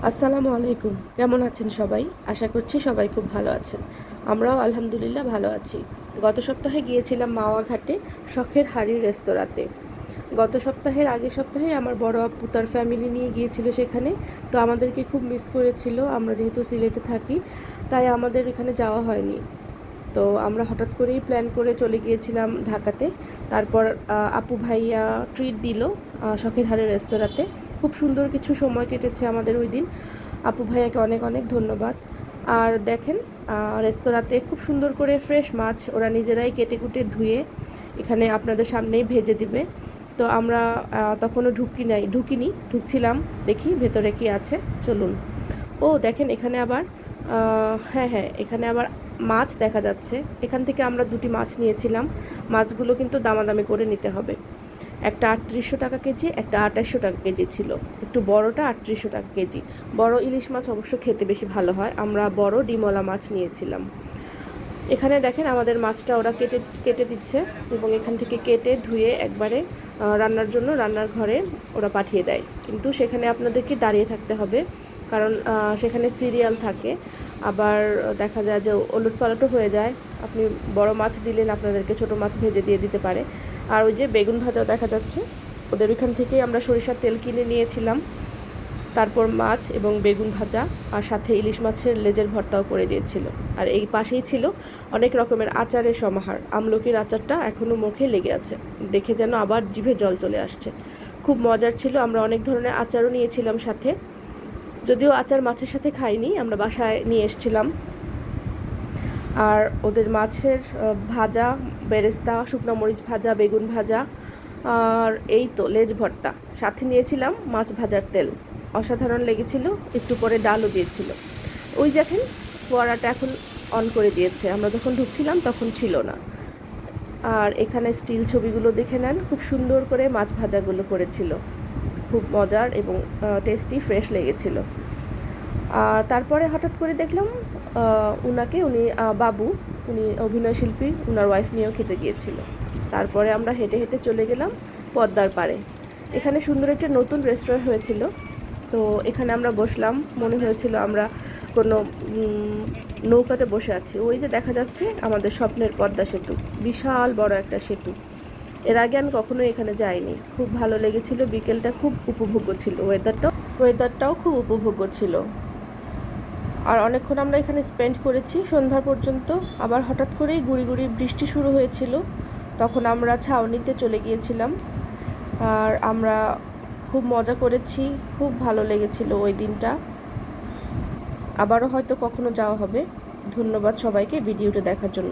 আসসালামু আলাইকুম। কেমন আছেন সবাই? আশা করছি সবাই খুব ভালো আছেন। আমরাও আলহামদুলিল্লাহ ভালো আছি। গত সপ্তাহে গিয়েছিলাম মাওয়া ঘাটে শখের হাঁড়ির রেস্তোরাঁতে। গত সপ্তাহের আগের সপ্তাহে আমার বড় আপু তার ফ্যামিলি নিয়ে গিয়েছিল সেখানে। তো আমাদেরকে খুব মিস করেছিল। আমরা যেহেতু সিলেটে থাকি, তাই আমাদের এখানে যাওয়া হয়নি। তো আমরা হঠাৎ করেই প্ল্যান করে চলে গিয়েছিলাম ঢাকাতে। তারপর আপু ভাইয়া ট্রিট দিল শখের হারের রেস্তোরাঁতে। খুব সুন্দর কিছু সময় কেটেছে আমাদের ওই দিন। আপু ভাইয়াকে অনেক অনেক ধন্যবাদ। আর দেখেন, রেস্তোরাঁতে খুব সুন্দর করে ফ্রেশ মাছ ওরা নিজেরাই কেটে কুটে ধুয়ে এখানে আপনাদের সামনেই ভেজে দিবে। তো আমরা তখনও ঢুকিনি, ঢুকছিলাম, দেখি ভেতরে কি আছে। চলুন। ও দেখেন, এখানে আবার হ্যাঁ হ্যাঁ, এখানে আবার মাছ দেখা যাচ্ছে। এখান থেকে আমরা দুটি মাছ নিয়েছিলাম। মাছগুলো কিন্তু দামাদামি করে নিতে হবে। একটা ৩৮০০ টাকা কেজি, একটা ২৮০০ টাকা কেজি ছিল। একটু বড়টা ৩৮০০ টাকা কেজি। বড় ইলিশ মাছ অবশ্য খেতে বেশি ভালো হয়। আমরা বড় ডিমওয়ালা মাছ নিয়েছিলাম। এখানে দেখেন আমাদের মাছটা ওরা কেটে কেটে দিচ্ছে, এবং এখান থেকে কেটে ধুয়ে একবারে রান্নার জন্য রান্নার ঘরে ওরা পাঠিয়ে দেয়। কিন্তু সেখানে আপনাদেরকে দাঁড়িয়ে থাকতে হবে, কারণ সেখানে সিরিয়াল থাকে। আবার দেখা যায় যে ওলটপালটও হয়ে যায়। আপনি বড় মাছ দিলেন, আপনাদেরকে ছোট মাছ ভেজে দিয়ে দিতে পারে। আর ওই যে বেগুন ভাজাও দেখা যাচ্ছে। ওদের ওইখান থেকেই আমরা সরিষার তেল কিনে নিয়েছিলাম। তারপর মাছ এবং বেগুন ভাজা, আর সাথে ইলিশ মাছের লেজের ভর্তাও করে দিয়েছিল। আর এই পাশেই ছিল অনেক রকমের আচারের সমাহার। আমলকির আচারটা এখনও মুখে লেগে আছে, দেখে যেন আবার জিভে জল চলে আসছে। খুব মজার ছিল। আমরা অনেক ধরনের আচারও নিয়েছিলাম সাথে। যদিও আচার মাছের সাথে খাইনি, আমরা বাসায় নিয়ে এসেছিলাম। আর ওদের মাছের ভাজা, বেরেস্তা, শুকনো মরিচ ভাজা, বেগুন ভাজা, আর এই তো লেজ ভর্তা। সাথে নিয়েছিলাম মাছ ভাজার তেল। অসাধারণ লেগেছিল। একটু পরে ডালও দিয়েছিল। ওই দেখেন, ফোয়ারাটা এখন অন করে দিয়েছে। আমরা যখন ঢুকছিলাম তখন ছিল না। আর এখানে স্টিল ছবিগুলো দেখে নেন, খুব সুন্দর করে মাছ ভাজাগুলো করেছিল। খুব মজার এবং টেস্টি, ফ্রেশ লেগেছিল। আর তারপরে হঠাৎ করে দেখলাম উনি বাবু, উনি অভিনয় শিল্পী, ওনার ওয়াইফ নিয়েও খেতে গিয়েছিল। তারপরে আমরা হেঁটে হেঁটে চলে গেলাম পদ্মার পাড়ে। এখানে সুন্দর একটা নতুন রেস্টুরেন্ট হয়েছিল। তো এখানে আমরা বসলাম, মনে হয়েছিল আমরা কোনো নৌকাতে বসে আছি। ওই যে দেখা যাচ্ছে আমাদের স্বপ্নের পদ্মা সেতু, বিশাল বড় একটা সেতু। এর আগে আমি কখনোই এখানে যাইনি। খুব ভালো লেগেছিল। বিকেলটা খুব উপভোগ্য ছিল। ওয়েদারটাও খুব উপভোগ্য ছিল। আর অনেকক্ষণ আমরা এখানে স্পেন্ড করেছি, সন্ধ্যা পর্যন্ত। আবার হঠাৎ করেই গুঁড়ি গুঁড়ি বৃষ্টি শুরু হয়েছিল। তখন আমরা ছাউনিতে চলে গিয়েছিলাম। আর আমরা খুব মজা করেছি। খুব ভালো লেগেছিল ওই দিনটা। আবারও হয়তো কখনো যাওয়া হবে। ধন্যবাদ সবাইকে ভিডিওটা দেখার জন্য।